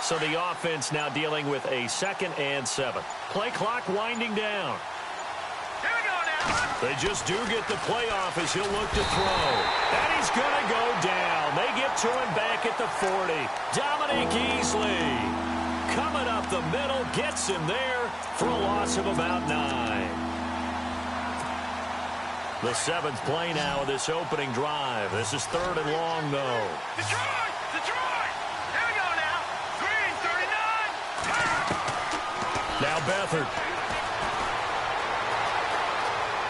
So the offense now dealing with a 2nd and 7. Play clock winding down. Here we go now. They just do get the playoff as he'll look to throw. And he's going to go down. They get to him back at the 40. Dominic Easley coming up the middle, gets him there for a loss of about 9. The 7th play now of this opening drive. This is 3rd and long, though. Detroit! Detroit! Here we go now. Green, 39. Now Beathard.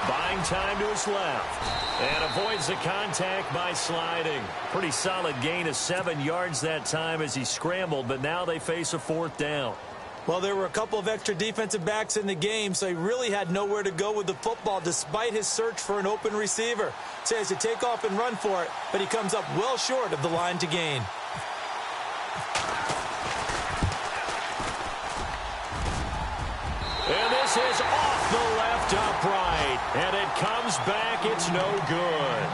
Buying time to his left. And avoids the contact by sliding. Pretty solid gain of 7 yards that time as he scrambled, but now they face a 4th down. Well, there were a couple of extra defensive backs in the game, so he really had nowhere to go with the football despite his search for an open receiver. So he has to take off and run for it, but he comes up well short of the line to gain. And this is off the left upright, and it comes back. It's no good.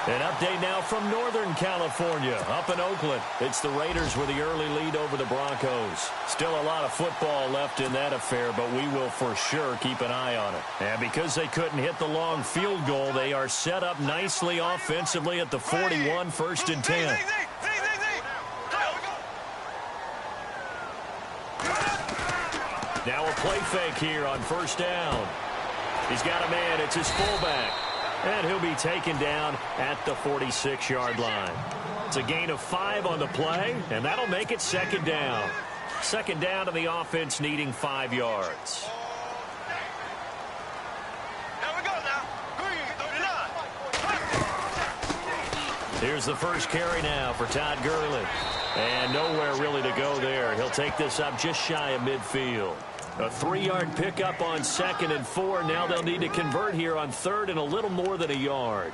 An update now from Northern California, up in Oakland. It's the Raiders with the early lead over the Broncos. Still a lot of football left in that affair, but we will for sure keep an eye on it. And because they couldn't hit the long field goal, they are set up nicely offensively at the 41, 1st and 10. Now a play fake here on 1st down. He's got a man. It's his fullback. And he'll be taken down at the 46-yard line. It's a gain of 5 on the play, and that'll make it 2nd down. 2nd down to the offense needing 5 yards. Here we go now. Green, 39. Here's the first carry now for Todd Gurley. And nowhere really to go there. He'll take this up just shy of midfield. A 3-yard pickup on 2nd and 4. Now they'll need to convert here on 3rd and a little more than a yard.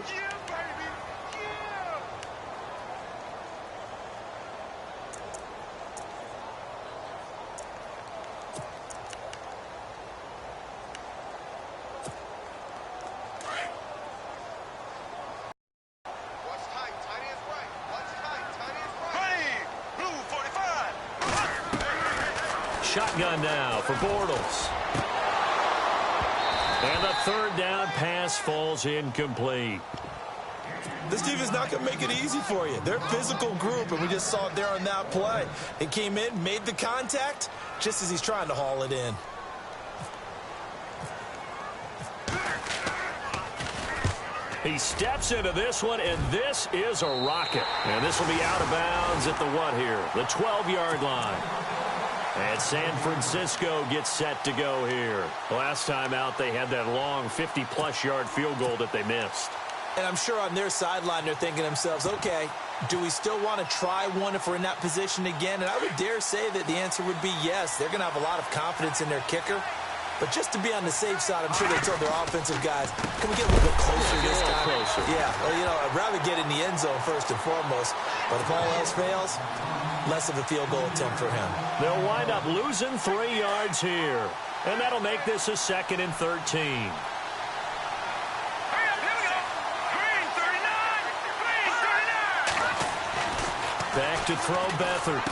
Shotgun now for Bortles. And the 3rd down pass falls incomplete. This defense is not going to make it easy for you. They're a physical group, and we just saw it there on that play. It came in, made the contact, just as he's trying to haul it in. He steps into this one, and this is a rocket. And this will be out of bounds at the what here? The 12-yard line. And San Francisco gets set to go here. Last time out, they had that long 50-plus yard field goal that they missed. And I'm sure on their sideline, they're thinking to themselves, okay, do we still want to try one if we're in that position again? And I would dare say that the answer would be yes. They're going to have a lot of confidence in their kicker. But just to be on the safe side, I'm sure they told their offensive guys, can we get a little bit closer this time? Closer. Yeah, well, you know, I'd rather get in the end zone first and foremost. But if all else fails, less of a field goal attempt for him. They'll wind up losing 3 yards here. And that'll make this a 2nd and 13. Back to throw Beathard.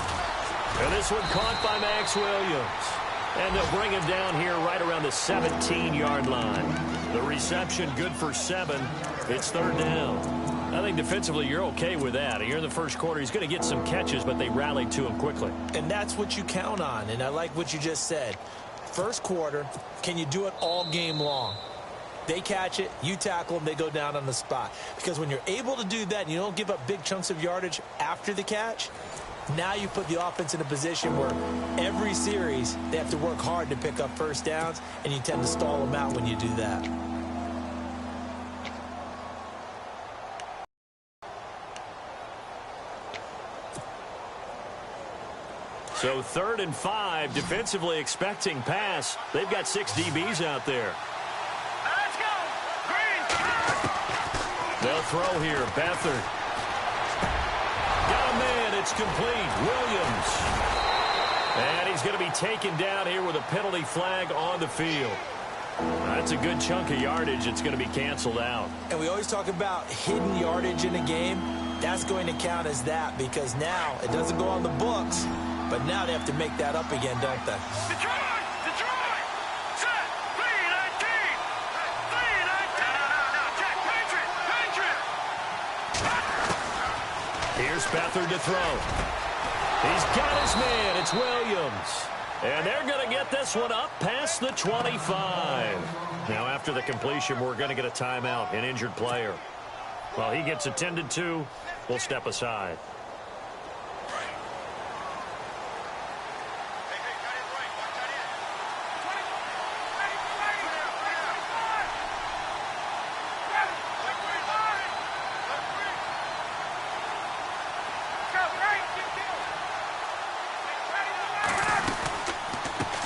And this one caught by Max Williams. And they'll bring him down here right around the 17-yard line. The reception good for 7. It's 3rd down. I think defensively you're okay with that. Here in the first quarter, he's going to get some catches, but they rallied to him quickly. And that's what you count on, and I like what you just said. First quarter, can you do it all game long? They catch it, you tackle them, they go down on the spot. Because when you're able to do that and you don't give up big chunks of yardage after the catch, now you put the offense in a position where every series they have to work hard to pick up first downs, and you tend to stall them out when you do that. So 3rd and 5, defensively expecting pass. They've got 6 DBs out there. Let's go. Green. They'll throw here. Beathard. Got a man. It's complete. Williams. And he's going to be taken down here with a penalty flag on the field. That's a good chunk of yardage. It's going to be canceled out. And we always talk about hidden yardage in a game. That's going to count as that because now it doesn't go on the books, but now they have to make that up again, don't they? Detroit! Detroit! Set! 3-19! 3-19! No, check! Patriot! Here's Beathard to throw. He's got his man. It's Williams. And they're going to get this one up past the 25. Now, after the completion, we're going to get a timeout, an injured player. Well, he gets attended to. We'll step aside.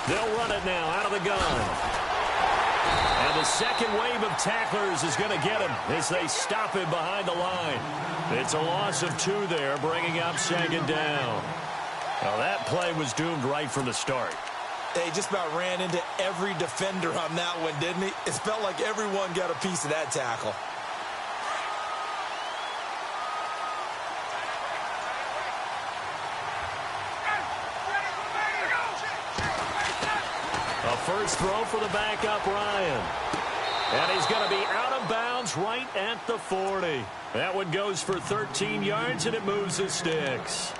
They'll run it now out of the gun. And the second wave of tacklers is going to get him as they stop him behind the line. It's a loss of 2 there, bringing up second down. Now that play was doomed right from the start. They just about ran into every defender on that one, didn't he? It felt like everyone got a piece of that tackle. A first throw for the backup, Ryan. And he's going to be out of bounds right at the 40. That one goes for 13 yards, and it moves the sticks.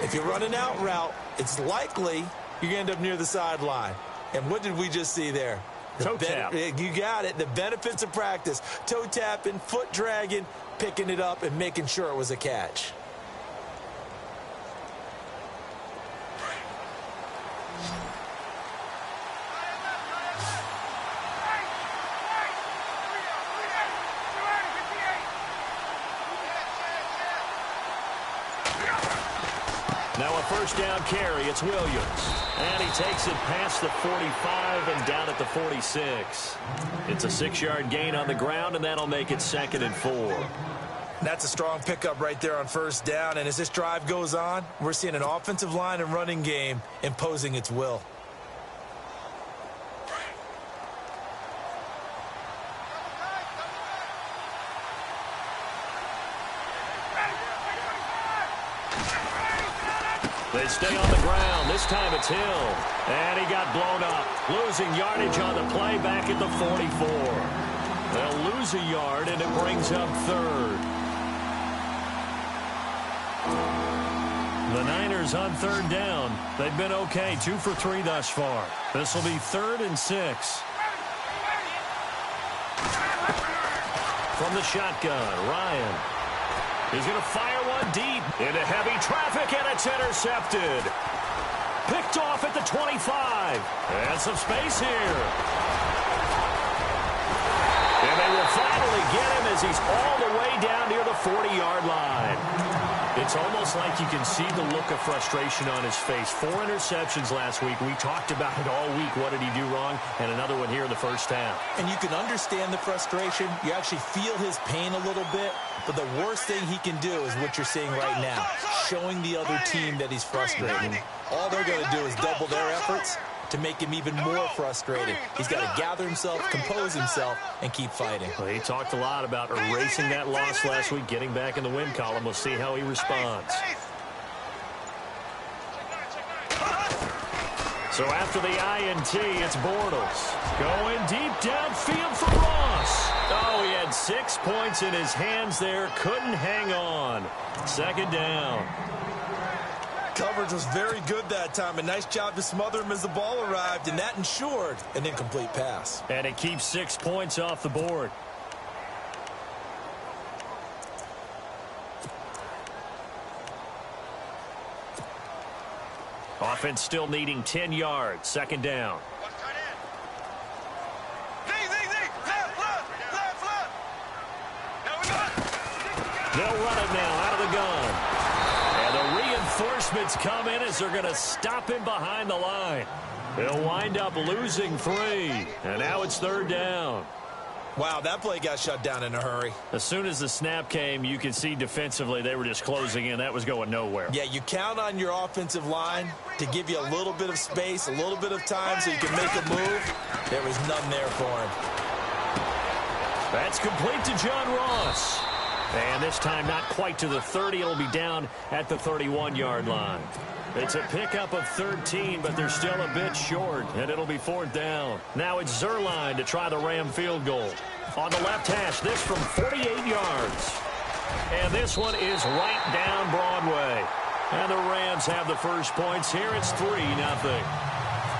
If you run an out route, it's likely you're going to end up near the sideline. And what did we just see there? Toe tap. You got it. The benefits of practice. Toe tapping, foot dragging, picking it up, and making sure it was a catch. Now a first down carry. It's Williams. And he takes it past the 45 and down at the 46. It's a 6-yard gain on the ground, and that'll make it 2nd and 4. That's a strong pickup right there on first down. And as this drive goes on, we're seeing an offensive line and running game imposing its will. They stay on the ground. This time it's Hill. And he got blown up. Losing yardage on the play back at the 44. They'll lose a yard, and it brings up 3rd. The Niners on 3rd down. They've been okay, 2 for 3 thus far. This will be 3rd and 6. From the shotgun, Ryan. He's going to fire one deep into heavy traffic, and it's intercepted. Picked off at the 25. And some space here. And they will finally get him as he's all the way down near the 40-yard line. It's almost like you can see the look of frustration on his face. 4 interceptions last week. We talked about it all week. What did he do wrong? And another one here in the first half. And you can understand the frustration. You actually feel his pain a little bit. But the worst thing he can do is what you're seeing right now, showing the other team that he's frustrated. All they're going to do is double their efforts to make him even more frustrated. He's got to gather himself, compose himself, and keep fighting. Well, he talked a lot about erasing that loss last week, getting back in the win column. We'll see how he responds. So after the INT, it's Bortles. Going deep downfield for Ross. Oh, he had 6 points in his hands there. Couldn't hang on. 2nd down. Coverage was very good that time. A nice job to smother him as the ball arrived, and that ensured an incomplete pass. And it keeps 6 points off the board. Offense still needing 10 yards. 2nd down. They'll run it now out of the gun. And the reinforcements come in as they're going to stop him behind the line. They'll wind up losing 3. And now it's 3rd down. Wow, that play got shut down in a hurry. As soon as the snap came, you could see defensively they were just closing in. That was going nowhere. Yeah, you count on your offensive line to give you a little bit of space, a little bit of time so you can make a move. There was none there for him. That's complete to John Ross. And this time not quite to the 30. It'll be down at the 31-yard line. It's a pickup of 13, but they're still a bit short, and it'll be 4th down. Now it's Zerline to try the Ram field goal. On the left hash, this from 48 yards. And this one is right down Broadway. And the Rams have the first points here. It's 3-0.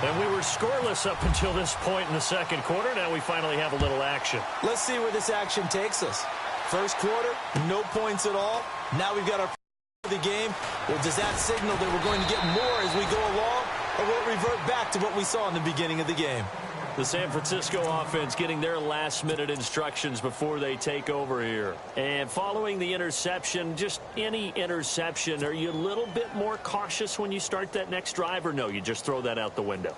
And we were scoreless up until this point in the second quarter. Now we finally have a little action. Let's see where this action takes us. First quarter, no points at all. Now we've got our the game. Well, does that signal that we're going to get more as we go along, or will it revert back to what we saw in the beginning of the game? The San Francisco offense getting their last-minute instructions before they take over here. And following the interception, just any interception, are you a little bit more cautious when you start that next drive, or no, you just throw that out the window?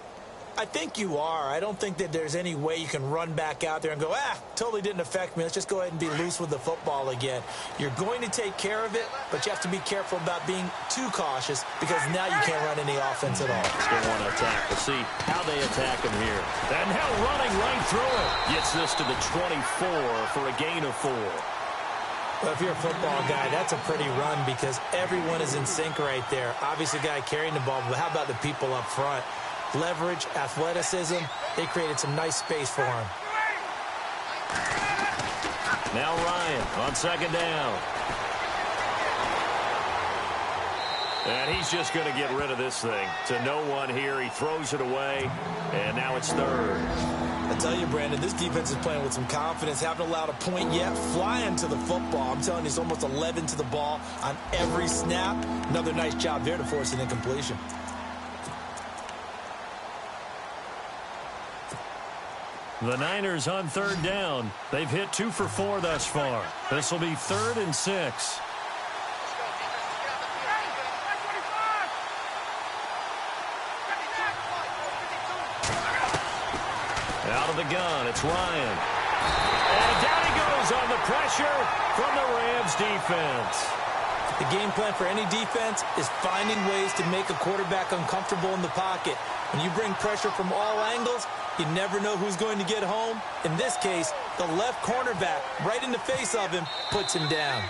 I think you are. I don't think that there's any way you can run back out there and go, totally didn't affect me. Let's just go ahead and be loose with the football again. You're going to take care of it, but you have to be careful about being too cautious because now you can't run any offense at all. Still want to attack. We'll see how they attack him here. And now running right through it. Gets this to the 24 for a gain of 4. Well, if you're a football guy, that's a pretty run because everyone is in sync right there. Obviously, the guy carrying the ball, but how about the people up front? Leverage, athleticism, they created some nice space for him. Now Ryan on second down. And he's just going to get rid of this thing. To no one here. He throws it away, and now it's 3rd. I tell you, Brandon, this defense is playing with some confidence. Haven't allowed a point yet. Flying to the football. I'm telling you, it's almost 11 to the ball on every snap. Another nice job there to force an incompletion. The Niners on 3rd down. They've hit 2 for 4 thus far. This will be 3rd and 6. Out of the gun, it's Ryan. And down he goes on the pressure from the Rams defense. The game plan for any defense is finding ways to make a quarterback uncomfortable in the pocket. When you bring pressure from all angles, you never know who's going to get home. In this case, the left cornerback, right in the face of him, puts him down.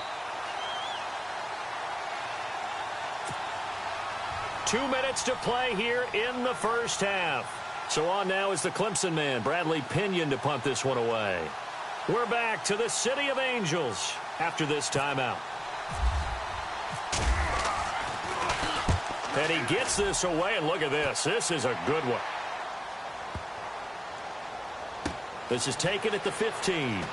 2 minutes to play here in the first half. So on now is the Clemson man, Bradley Pinion, to punt this one away. We're back to the City of Angels after this timeout. And he gets this away, and look at this. This is a good one. This is taken at the 15.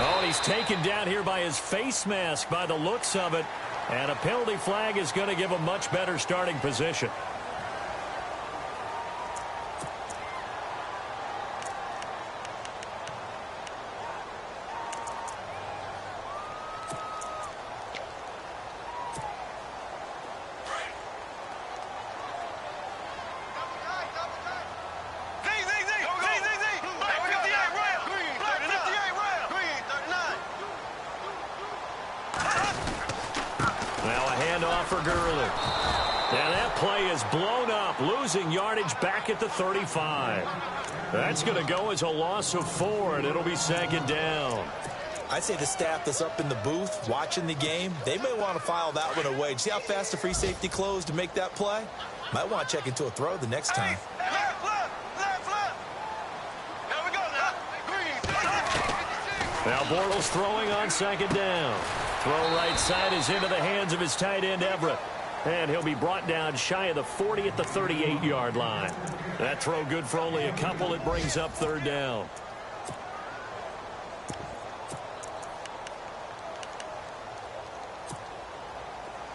Oh, and he's taken down here by his face mask by the looks of it. And a penalty flag is going to give him much better starting position. Yardage back at the 35. That's going to go as a loss of 4, and it'll be 2nd down. I'd say the staff that's up in the booth watching the game, they may want to file that one away. See how fast the free safety closed to make that play? Might want to check into a throw the next time. Now Bortles throwing on 2nd down. Throw right side is into the hands of his tight end, Everett. And he'll be brought down shy of the 40 at the 38-yard line. That throw good for only a couple. It brings up 3rd down.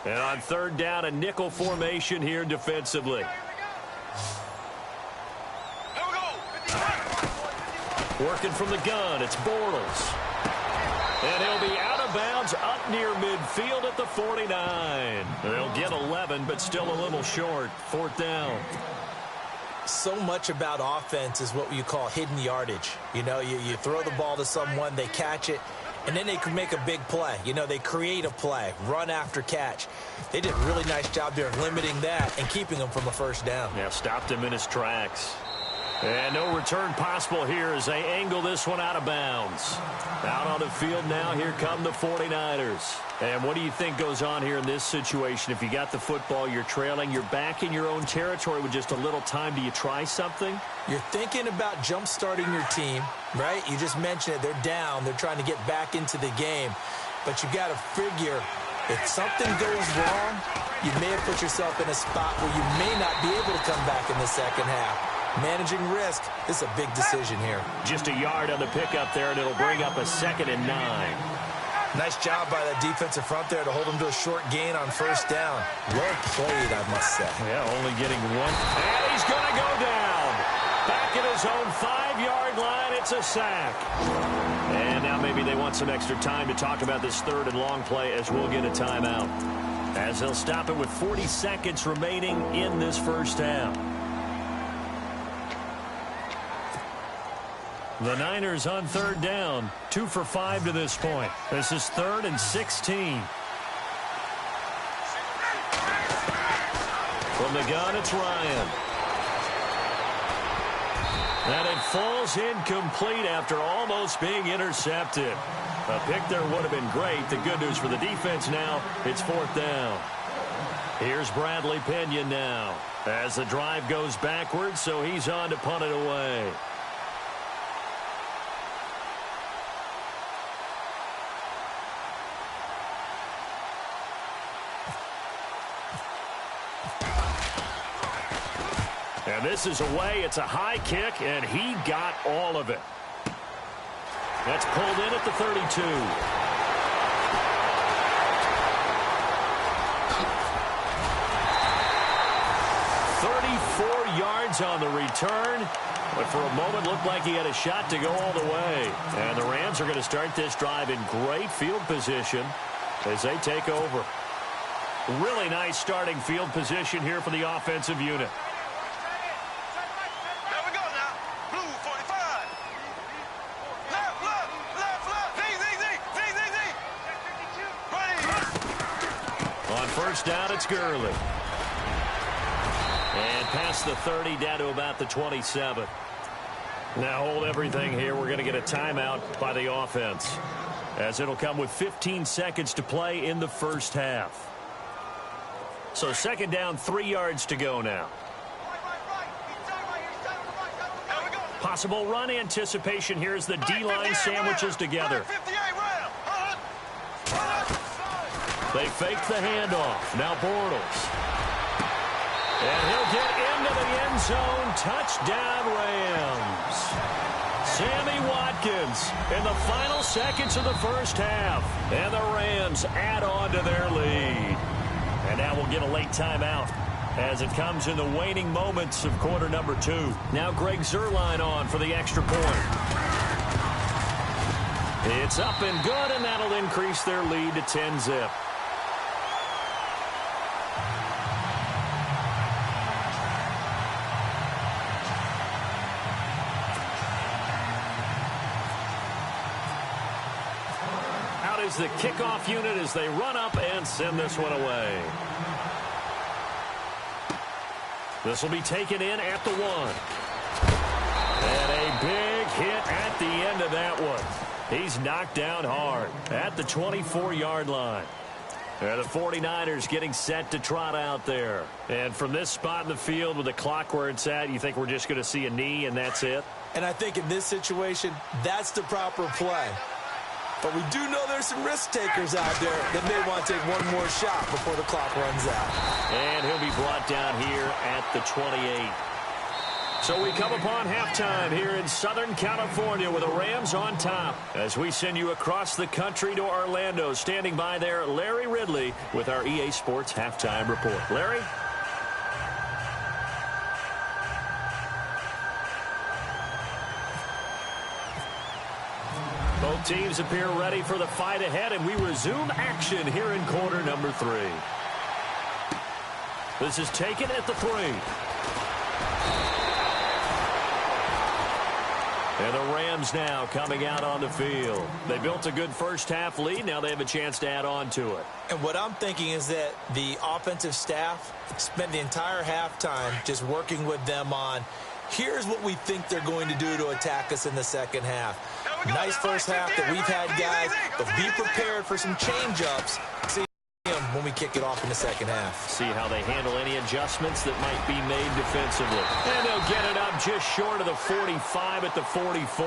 And on 3rd down, a nickel formation here defensively. Working from the gun, it's Bortles. And he'll be out of bounds up near midfield at the 49. They'll get 11, but still a little short. 4th down. So much about offense is what you call hidden yardage. You know, you throw the ball to someone, they catch it, and then they can make a big play. You know, they create a play, run after catch. They did a really nice job there of limiting that and keeping him from a 1st down. Yeah, stopped him in his tracks. And no return possible here as they angle this one out of bounds. Out on the field now, here come the 49ers. And what do you think goes on here in this situation? If you got the football, you're trailing, you're back in your own territory with just a little time. Do you try something? You're thinking about jump-starting your team, right? You just mentioned it. They're down. They're trying to get back into the game. But you got to figure if something goes wrong, you may have put yourself in a spot where you may not be able to come back in the second half. Managing risk is a big decision here. Just a yard on the pickup there, and it'll bring up a 2nd and 9. Nice job by that defensive front there to hold him to a short gain on first down. Well played, I must say. Yeah, only getting one. And he's going to go down. Back at his own 5-yard line, it's a sack. And now maybe they want some extra time to talk about this 3rd and long play as we'll get a timeout. As they'll stop it with 40 seconds remaining in this first half. The Niners on 3rd down, 2 for 5 to this point. This is 3rd and 16. From the gun, it's Ryan. And it falls incomplete after almost being intercepted. A pick there would have been great. The good news for the defense now, it's 4th down. Here's Bradley Pinion now as the drive goes backwards, so he's on to punt it away. And this is away. It's a high kick, and he got all of it. That's pulled in at the 32. 34 yards on the return, but for a moment looked like he had a shot to go all the way. And the Rams are going to start this drive in great field position as they take over. Really nice starting field position here for the offensive unit. First down, it's Gurley. And past the 30, down to about the 27. Now hold everything here. We're going to get a timeout by the offense, as it'll come with 15 seconds to play in the first half. So 2nd down, 3 yards to go now. Possible run anticipation here as the D-line sandwiches together. They fake the handoff. Now Bortles. And he'll get into the end zone. Touchdown, Rams. Sammy Watkins in the final seconds of the first half. And the Rams add on to their lead. And now we'll get a late timeout as it comes in the waning moments of quarter number 2. Now Greg Zuerlein on for the extra point. It's up and good, and that'll increase their lead to 10-zip. Is the kickoff unit as they run up and send this one away. This will be taken in at the 1. And a big hit at the end of that one. He's knocked down hard at the 24-yard line. And the 49ers getting set to trot out there. And from this spot in the field with the clock where it's at, you think we're just going to see a knee and that's it? And I think in this situation, that's the proper play. But we do know there's some risk takers out there that may want to take one more shot before the clock runs out. And he'll be brought down here at the 28. So we come upon halftime here in Southern California with the Rams on top. As we send you across the country to Orlando, standing by there, Larry Ridley with our EA Sports Halftime Report. Larry? Both teams appear ready for the fight ahead, and we resume action here in quarter number 3. This is taken at the 3. And the Rams now coming out on the field. They built a good first-half lead. Now they have a chance to add on to it. And what I'm thinking is that the offensive staff spent the entire halftime just working with them on Here's what we think they're going to do to attack us in the second half. Nice first half that we've had, guys, but be prepared for some change-ups. See them when we kick it off in the second half. See how they handle any adjustments that might be made defensively. And they'll get it up just short of the 45 at the 44.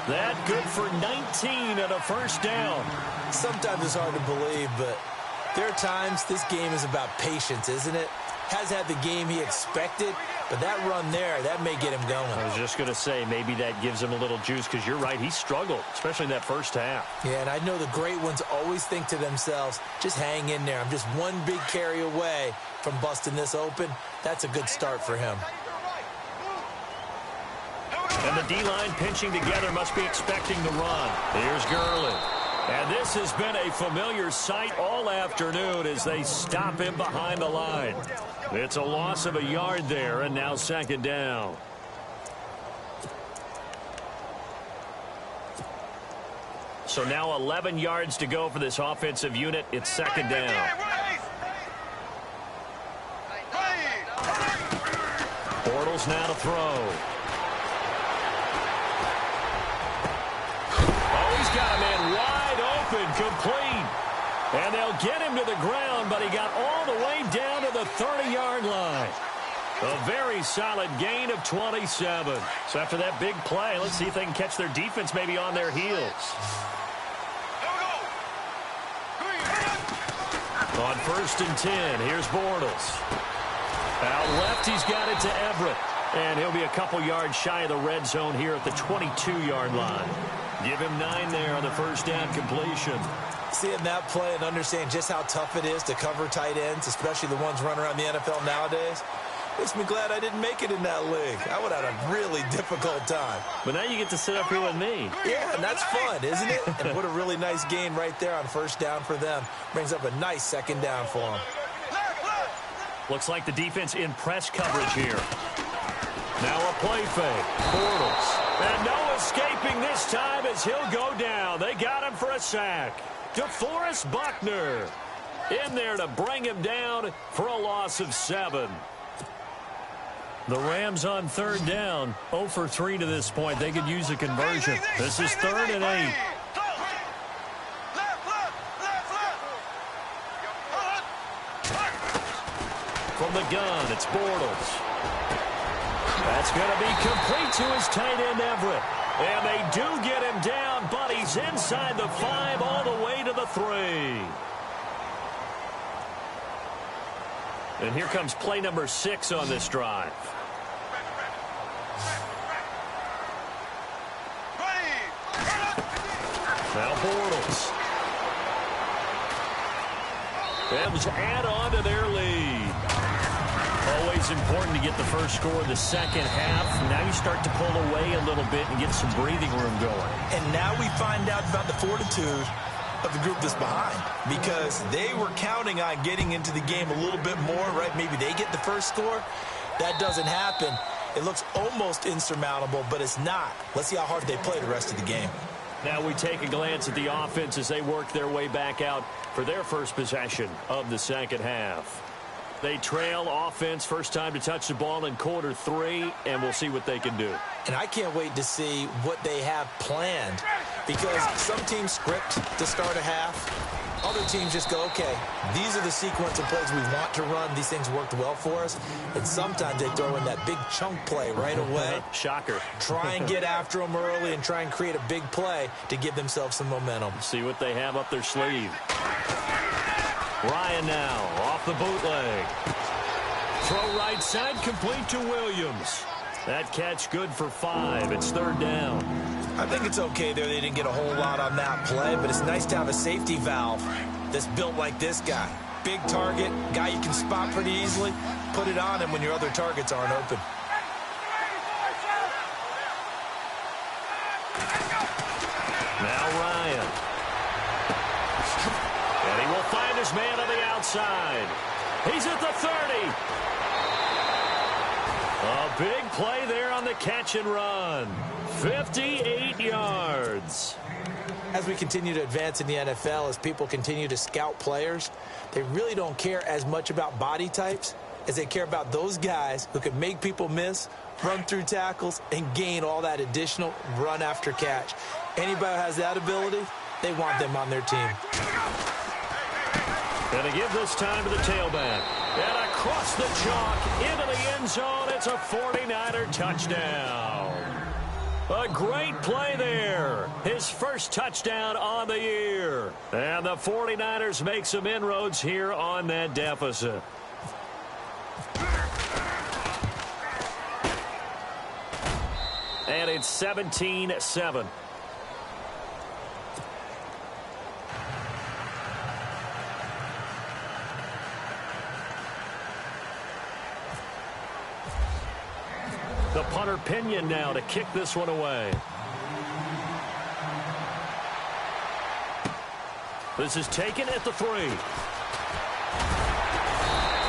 That good for 19 and a first down. Sometimes it's hard to believe, but there are times this game is about patience, isn't it? Has had the game he expected, but that run there, that may get him going. I was just going to say, maybe that gives him a little juice, because you're right, he struggled, especially in that first half. Yeah, and I know the great ones always think to themselves, just hang in there. I'm just one big carry away from busting this open. That's a good start for him. And the D-line pinching together must be expecting the run. Here's Gurley. And this has been a familiar sight all afternoon as they stop him behind the line. It's a loss of a yard there, and now second down. So now 11 yards to go for this offensive unit. It's second down. Bortles now to throw. Oh, he's got a man wide open, complete. And they'll get him to the ground, but he got all the way down to the 30-yard line. A very solid gain of 27. So after that big play, let's see if they can catch their defense maybe on their heels. On 1st and 10, here's Bortles. Out left, he's got it to Everett. And he'll be a couple yards shy of the red zone here at the 22-yard line. Give him 9 there on the first down completion. Seeing that play and understand just how tough it is to cover tight ends, especially the ones running around the NFL nowadays, makes me glad I didn't make it in that league. I would have had a really difficult time. But now you get to sit up here with me. Yeah, and that's fun, isn't it? And what a really nice gain right there on first down for them. Brings up a nice second down for them. Looks like the defense in press coverage here. Now a play fake. Bortles. And no escaping this time as he'll go down. They got him for a sack. DeForest Buckner in there to bring him down for a loss of 7. The Rams on third down. 0 for 3 to this point. They could use a conversion. This is 3rd and 8. From the gun, it's Bortles. That's going to be complete to his tight end, Everett. And they do get him down, but he's inside the 5 all the way to the 3. And here comes play number 6 on this drive. Now Bortles. Rams add on to their lead. Always important to get the first score of the second half. Now you start to pull away a little bit and get some breathing room going. And now we find out about the fortitude of the group that's behind, because they were counting on getting into the game a little bit more, right? Maybe they get the first score. That doesn't happen. It looks almost insurmountable, but it's not. Let's see how hard they play the rest of the game. Now we take a glance at the offense as they work their way back out for their first possession of the second half. They trail offense, first time to touch the ball in quarter 3, and we'll see what they can do. And I can't wait to see what they have planned, because some teams script to start a half. Other teams just go, okay, these are the sequence of plays we want to run. These things worked well for us. And sometimes they throw in that big chunk play right away. Shocker. Try and get after them early and try and create a big play to give themselves some momentum. See what they have up their sleeve. Ryan now off the bootleg. Throw right side, complete to Williams. That catch good for 5. It's 3rd down. I think it's okay there. They didn't get a whole lot on that play, but it's nice to have a safety valve that's built like this guy. Big target, guy you can spot pretty easily. Put it on him when your other targets aren't open. Now Ryan. And he will find his man on the outside. He's at the 30. A big play there on the catch and run. 58 yards. As we continue to advance in the NFL, as people continue to scout players, they really don't care as much about body types. is they care about those guys who can make people miss, run through tackles, and gain all that additional run after catch. Anybody who has that ability, they want them on their team. And to give this time to the tailback. And across the chalk into the end zone. It's a 49er touchdown. A great play there. His first touchdown on the year. And the 49ers make some inroads here on that deficit. And it's 17-7. The punter Pinion now to kick this one away. This is taken at the 3.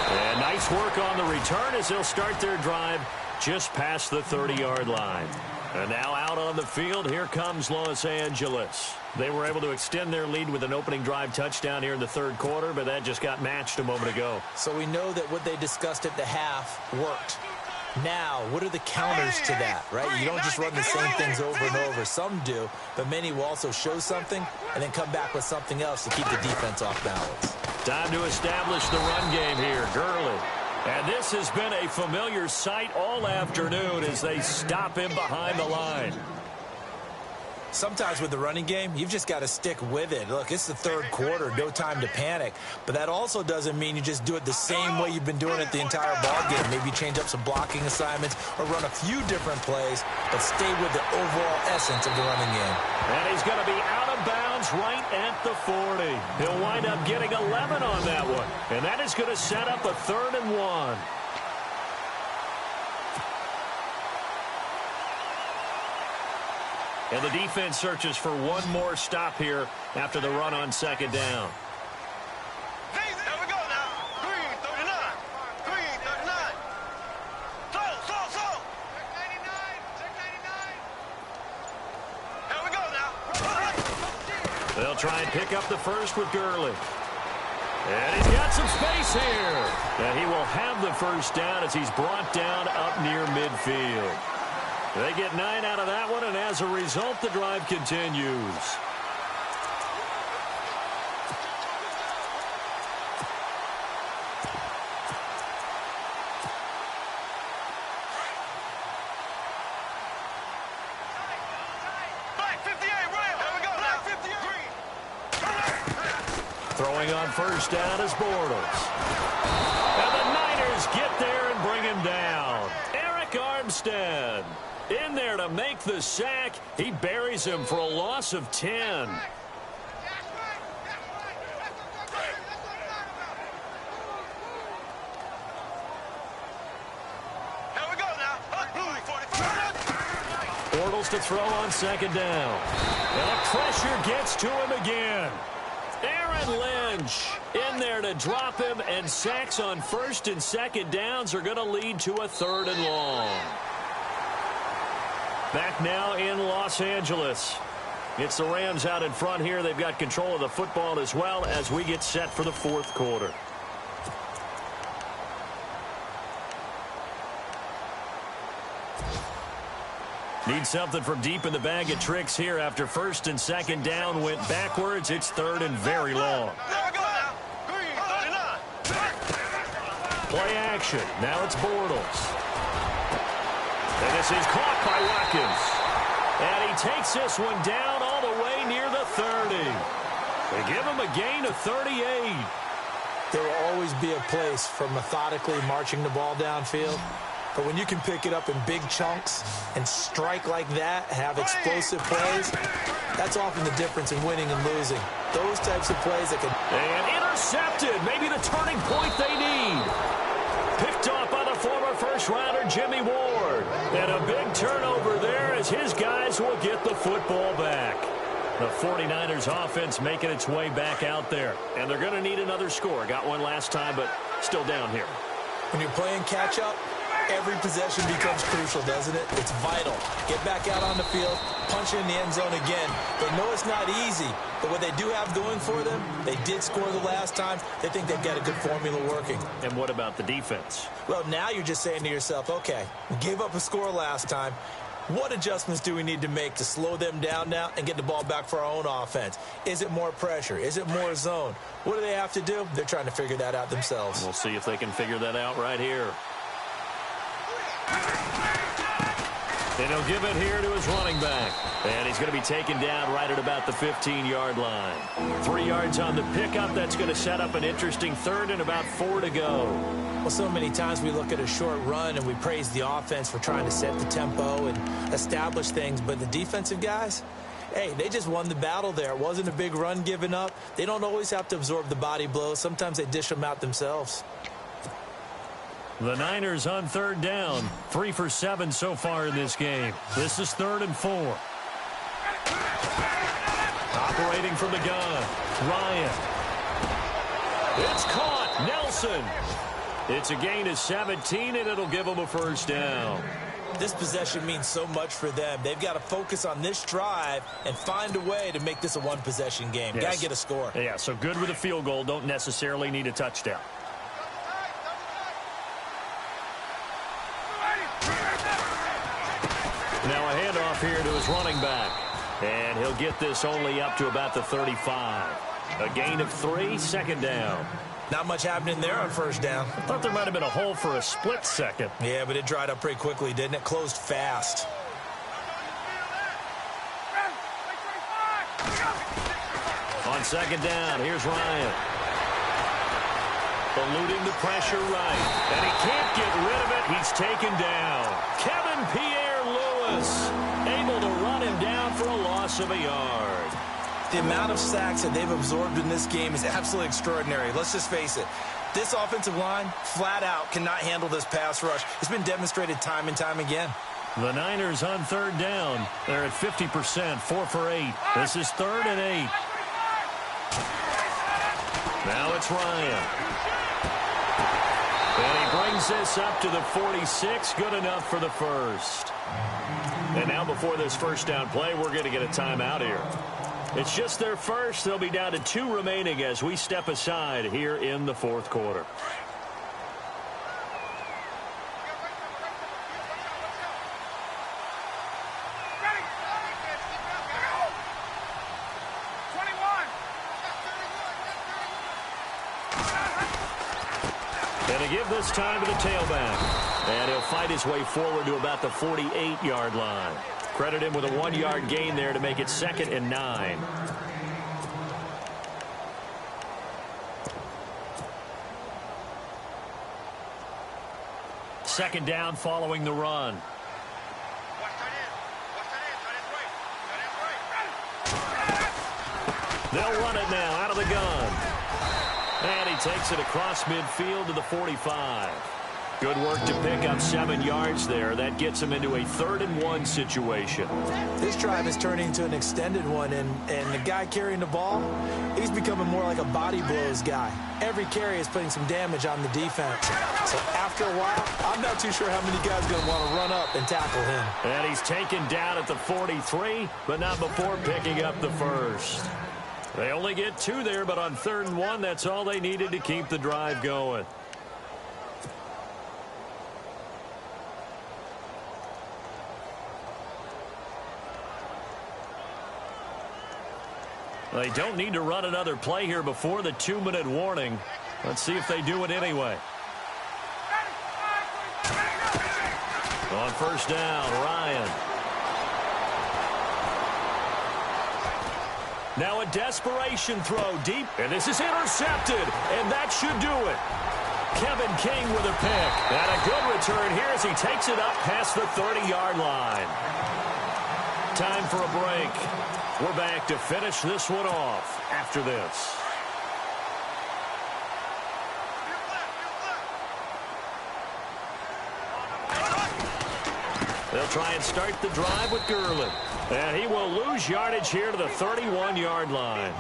And nice work on the return as they'll start their drive just past the 30-yard line. And now out on the field, here comes Los Angeles. They were able to extend their lead with an opening drive touchdown here in the third quarter, but that just got matched a moment ago. So we know that what they discussed at the half worked. Now, what are the counters to that, right? You don't just run the same things over and over. Some do, but many will also show something and then come back with something else to keep the defense off balance. Time to establish the run game here. Gurley. And this has been a familiar sight all afternoon as they stop him behind the line. Sometimes with the running game, you've just got to stick with it. Look, it's the third quarter, no time to panic. But that also doesn't mean you just do it the same way you've been doing it the entire ball game. Maybe change up some blocking assignments or run a few different plays, but stay with the overall essence of the running game. And he's going to be out of bounds right at the 40. He'll wind up getting 11 on that one. And that is going to set up a 3rd and 1. And the defense searches for one more stop here after the run on second down. There we go now. Green 39. Green 39. Slow. Check 99. Here we go now. They'll try and pick up the first with Gurley. And he's got some space here. And he will have the first down as he's brought down up near midfield. They get 9 out of that one, and as a result, the drive continues. Black 58, rail. Here we go now. 58. Throwing on first down is Bortles. And the Niners get there and bring him down. Eric Armstead in there to make the sack. He buries him for a loss of 10. Here we go now. Bortles to throw on second down. And the pressure gets to him again. Aaron Lynch in there to drop him, and sacks on first and second downs are going to lead to a 3rd and long. Back now in Los Angeles. It's the Rams out in front here. They've got control of the football as well as we get set for the fourth quarter. Need something from deep in the bag of tricks here after first and second down went backwards. It's 3rd and very long. There we go now. Green 39. Play action. Now it's Bortles. And this is caught by Watkins. And he takes this one down all the way near the 30. They give him a gain of 38. There will always be a place for methodically marching the ball downfield. But when you can pick it up in big chunks and strike like that, have explosive plays, that's often the difference in winning and losing. Those types of plays that can... And intercepted. Maybe the turning point they need. Picked off by the former first-rounder Jimmy Ward. And a big turnover there as his guys will get the football back. The 49ers offense making its way back out there. And they're going to need another score. Got one last time, but still down here. When you're playing catch-up, Every possession becomes crucial, doesn't it? It's vital. Get back out on the field, punch it in the end zone again. They know it's not easy, but what they do have going for them, they did score the last time. They think they've got a good formula working. And what about the defense? Well, now you're just saying to yourself, okay, we gave up a score last time. What adjustments do we need to make to slow them down now and get the ball back for our own offense? Is it more pressure? Is it more zone? What do they have to do? They're trying to figure that out themselves. We'll see if they can figure that out right here. And he'll give it here to his running back. And he's going to be taken down right at about the 15-yard line. 3 yards on the pickup. That's going to set up an interesting 3rd and about 4 to go. Well, so many times we look at a short run and we praise the offense for trying to set the tempo and establish things. But the defensive guys, hey, they just won the battle there. It wasn't a big run given up. They don't always have to absorb the body blows. Sometimes they dish them out themselves. The Niners on 3rd down. 3 for 7 so far in this game. This is 3rd and 4. Operating from the gun. Ryan. It's caught. Nelson. It's a gain of 17, and it'll give them a 1st down. This possession means so much for them. They've got to focus on this drive and find a way to make this a one-possession game. Yes. Got to get a score. Yeah, so good with a field goal. Don't necessarily need a touchdown. Now a handoff here to his running back. And he'll get this only up to about the 35. A gain of 3, 2nd down. Not much happening there on 1st down. I thought there might have been a hole for a split second. Yeah, but it dried up pretty quickly, didn't it? Closed fast. On 2nd down, here's Ryan. Eluding the pressure right. And he can't get rid of it. He's taken down. Kevin Pierre-Louis able to run him down for a loss of a yard. The amount of sacks that they've absorbed in this game is absolutely extraordinary. Let's just face it. This offensive line, flat out, cannot handle this pass rush. It's been demonstrated time and time again. The Niners on 3rd down. They're at 50%, 4 for 8. This is 3rd and 8. Now it's Ryan. And he brings this up to the 46. Good enough for the 1st. And now before this 1st down play, we're going to get a timeout here. It's just their 1st. They'll be down to 2 remaining as we step aside here in the 4th quarter. And to give this time to the tailback. And he'll fight his way forward to about the 48-yard line. Credit him with a 1-yard gain there to make it 2nd and 9. Second down following the run. They'll run it now out of the gun. And he takes it across midfield to the 45. Good work to pick up 7 yards there. That gets him into a 3rd and 1 situation. This drive is turning into an extended one, and the guy carrying the ball, he's becoming more like a body blows guy. Every carry is putting some damage on the defense. So after a while, I'm not too sure how many guys are going to want to run up and tackle him. And he's taken down at the 43, but not before picking up the 1st. They only get 2 there, but on 3rd and 1, that's all they needed to keep the drive going. They don't need to run another play here before the 2-minute warning. Let's see if they do it anyway. On 1st down, Ryan. Now a desperation throw deep, and this is intercepted, and that should do it. Kevin King with a pick, and a good return here as he takes it up past the 30-yard line. Time for a break. We're back to finish this one off after this. They'll try and start the drive with Gurley. And he will lose yardage here to the 31-yard line.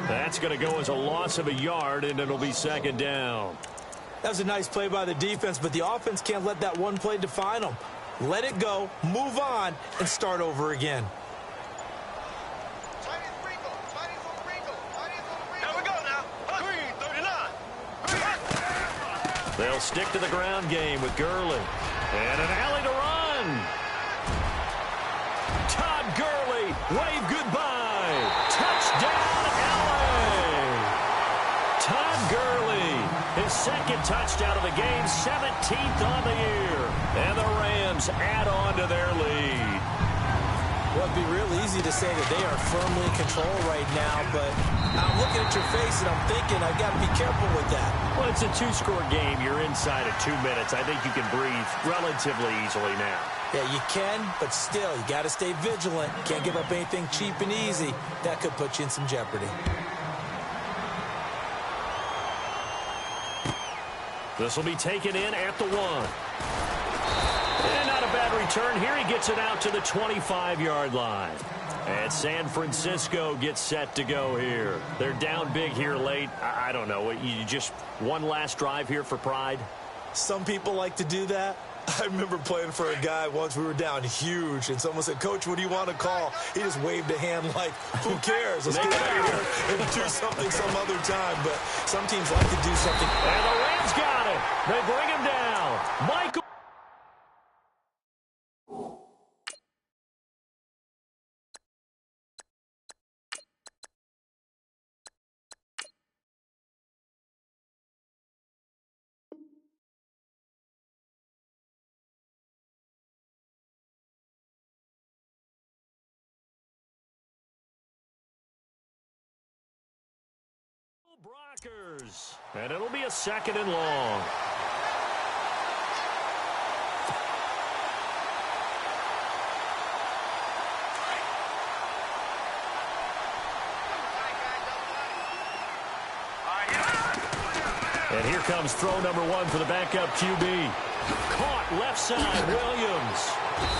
That's going to go as a loss of a yard, and it'll be 2nd down. That was a nice play by the defense, but the offense can't let that one play define them. Let it go, move on, and start over again. Here we go now. Green, 39. They'll stick to the ground game with Gurley. And an alley to run. Todd Gurley, wave goodbye. Touchdown, LA. Todd Gurley, his second touchdown of the game, 17th on the year. And the Rams add on to their lead. Well, it'd be real easy to say that they are firmly in control right now, but I'm looking at your face and I'm thinking I've got to be careful with that. Well, it's a two-score game. You're inside of 2 minutes. I think you can breathe relatively easily now. Yeah, you can, but still, you got to stay vigilant. Can't give up anything cheap and easy. That could put you in some jeopardy. This will be taken in at the 1. And not a bad return here. He gets it out to the 25-yard line. And San Francisco gets set to go here. They're down big here late. I don't know. You just one last drive here for pride? Some people like to do that. I remember playing for a guy once. We were down huge, and someone said, "Coach, what do you want to call?" He just waved a hand like, who cares? Let's get out of here and do something some other time. But some teams like to do something. And the Rams got it. They bring him down. Michael. Brockers. And it'll be a 2nd and long. And here comes throw number 1 for the backup QB. Caught left side. Williams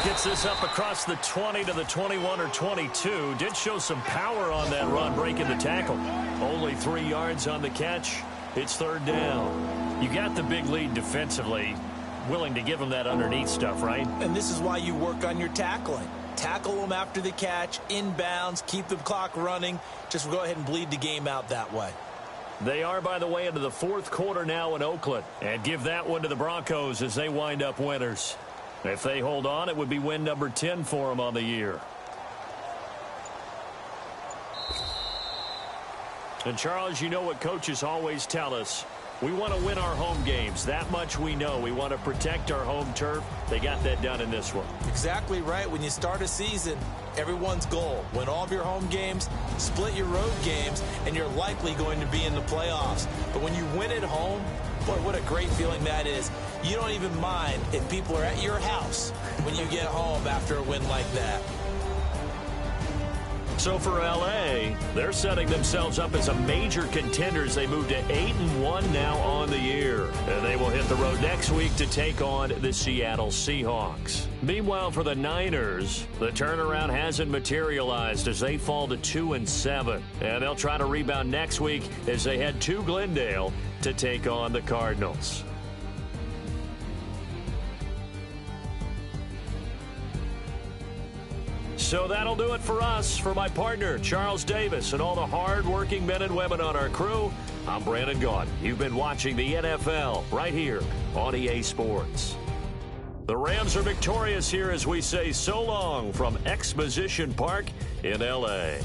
gets this up across the 20 to the 21 or 22. Did show some power on that run, breaking the tackle. Only 3 yards on the catch. It's 3rd down. You got the big lead defensively. Willing to give them that underneath stuff, right? And this is why you work on your tackling. Tackle them after the catch, inbounds, keep the clock running. Just go ahead and bleed the game out that way. They are, by the way, into the 4th quarter now in Oakland. And give that one to the Broncos as they wind up winners. If they hold on, it would be win number 10 for them on the year. And, Charles, you know what coaches always tell us. We want to win our home games. That much we know. We want to protect our home turf. They got that done in this one. Exactly right. When you start a season, everyone's goal, win all of your home games, split your road games, and you're likely going to be in the playoffs. But when you win at home, boy, what a great feeling that is. You don't even mind if people are at your house when you get home after a win like that. So for L.A., they're setting themselves up as a major contender as they move to 8-1 now on the year. And they will hit the road next week to take on the Seattle Seahawks. Meanwhile, for the Niners, the turnaround hasn't materialized as they fall to 2-7. And they'll try to rebound next week as they head to Glendale to take on the Cardinals. So that'll do it for us. For my partner, Charles Davis, and all the hard-working men and women on our crew, I'm Brandon Gaudin. You've been watching the NFL right here on EA Sports. The Rams are victorious here as we say so long from Exposition Park in L.A.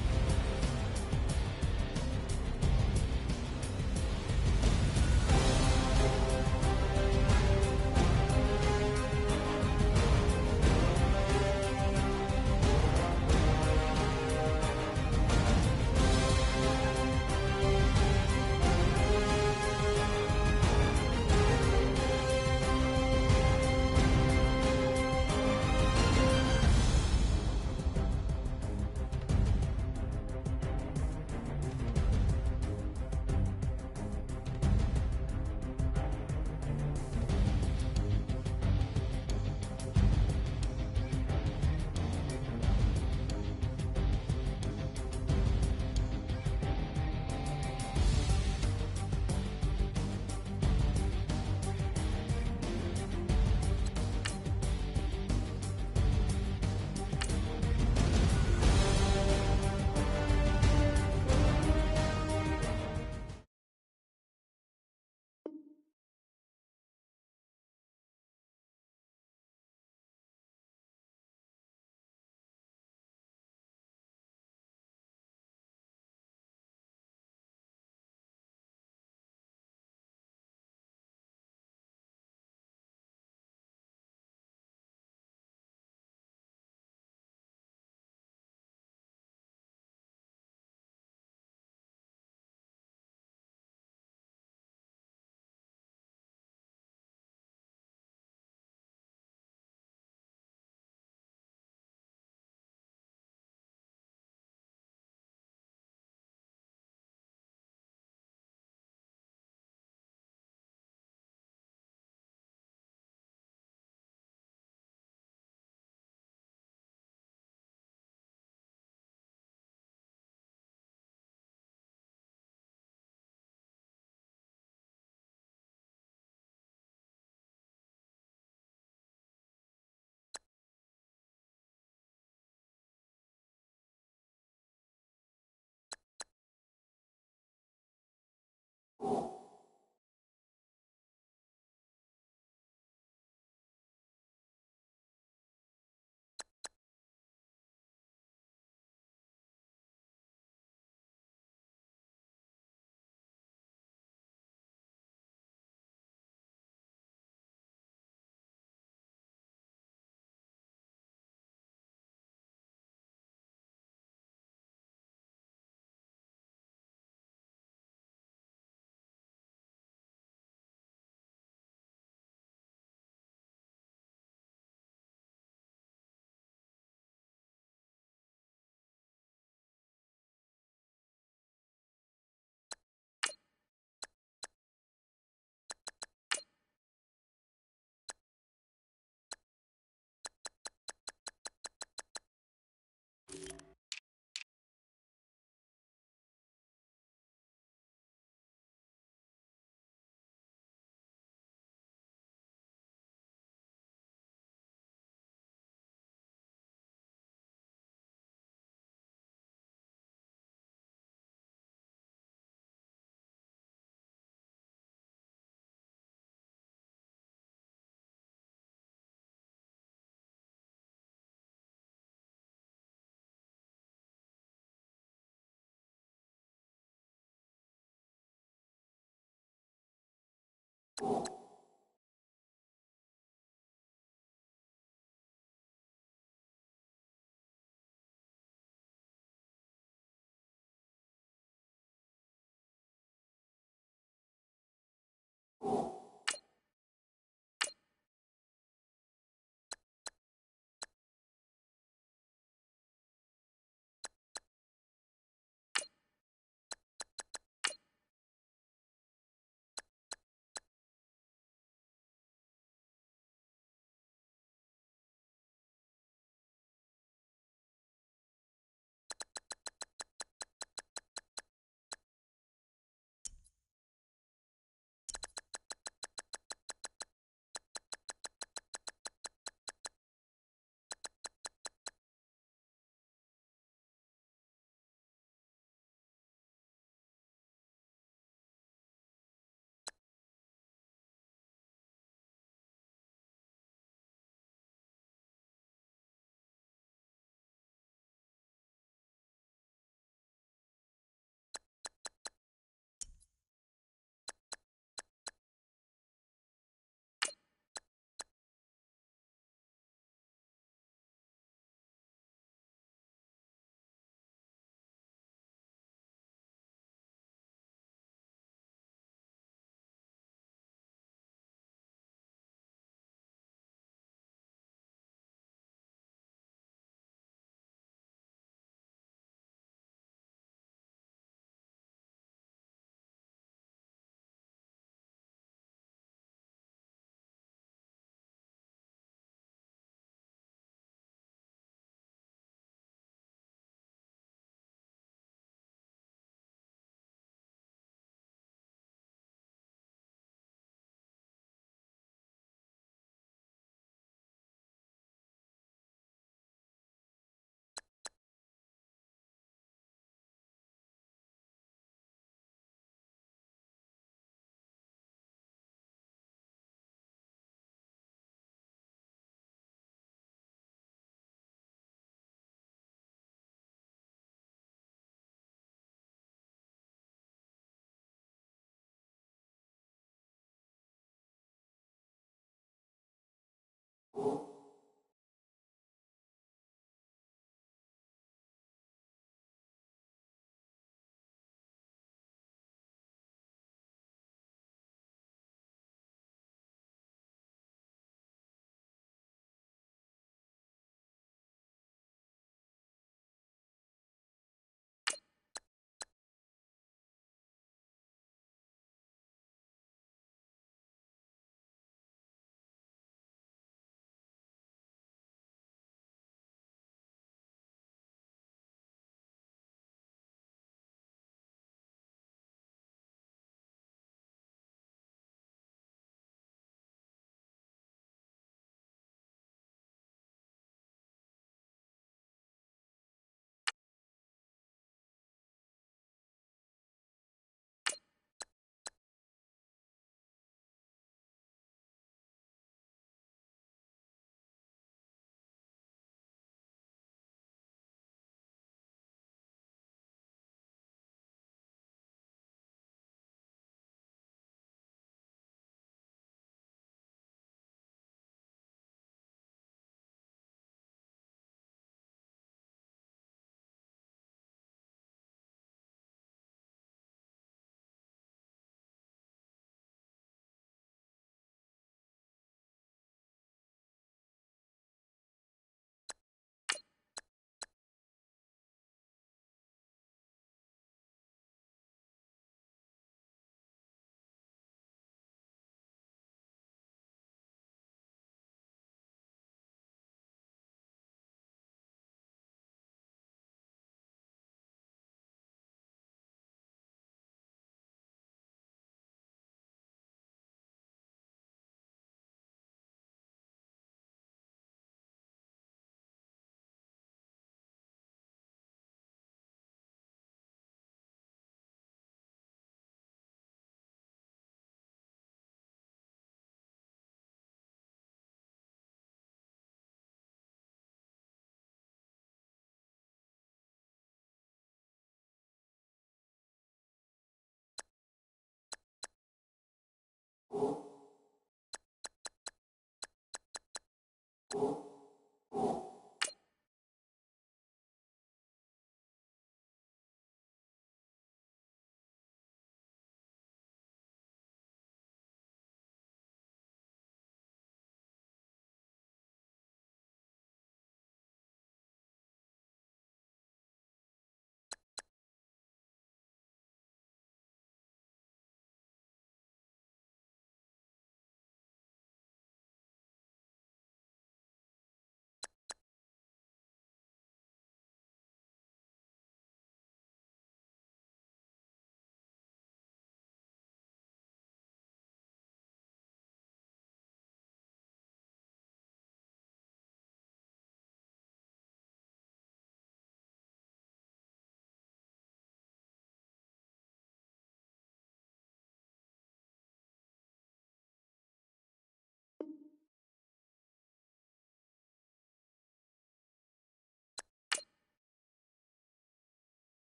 you.